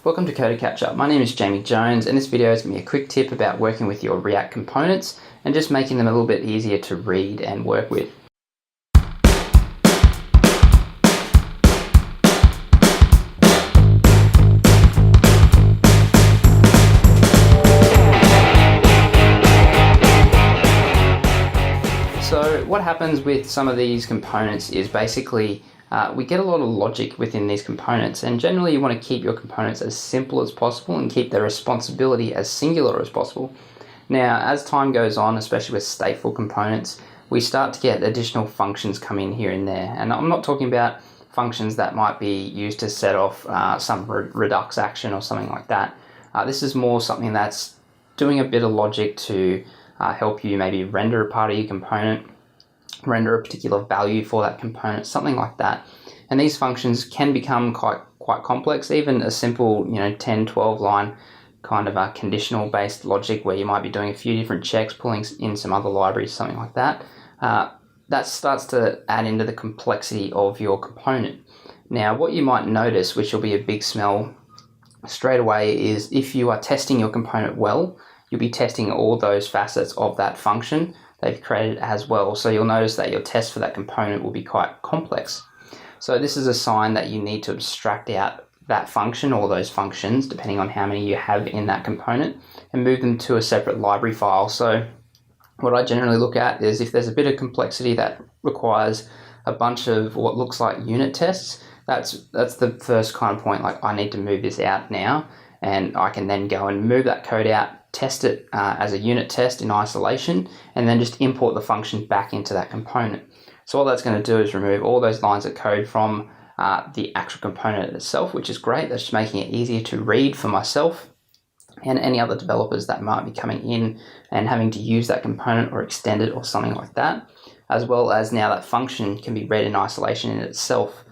Welcome to Code Catch Up. My name is Jamie Jones, and this video is going to be a quick tip about working with your React components and just making them a little bit easier to read and work with. So what happens with some of these components is basically we get a lot of logic within these components, and generally you want to keep your components as simple as possible and keep their responsibility as singular as possible. Now, as time goes on, especially with stateful components, we start to get additional functions come in here and there. And I'm not talking about functions that might be used to set off some Redux action or something like that. This is more something that's doing a bit of logic to help you maybe render a part of your component, render a particular value for that component, something like that. And these functions can become quite complex. Even a simple 10, 12 line kind of a conditional based logic where you might be doing a few different checks, pulling in some other libraries, something like that, that starts to add into the complexity of your component. Now, what you might notice, which will be a big smell straight away, is if you are testing your component well, you'll be testing all those facets of that function they've created as well. So you'll notice that your test for that component will be quite complex. So this is a sign that you need to abstract out that function or those functions, depending on how many you have in that component, and move them to a separate library file. So what I generally look at is if there's a bit of complexity that requires a bunch of what looks like unit tests, that's the first kind of point, like I need to move this out now, and I can then go and move that code out, test it as a unit test in isolation, and then just import the function back into that component. So all that's going to do is remove all those lines of code from the actual component itself, which is great. That's just making it easier to read for myself and any other developers that might be coming in and having to use that component or extend it or something like that, as well as now that function can be read in isolation in itself.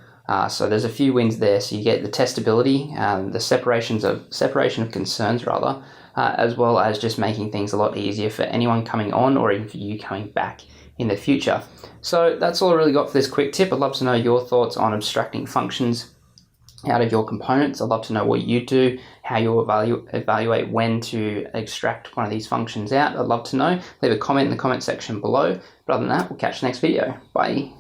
So there's a few wins there. So you get the testability, the separation of concerns rather, as well as just making things a lot easier for anyone coming on or even for you coming back in the future. So that's all I really got for this quick tip. I'd love to know your thoughts on abstracting functions out of your components. I'd love to know what you do, how you evaluate when to extract one of these functions out. I'd love to know. Leave a comment in the comment section below. But other than that, we'll catch you next video. Bye.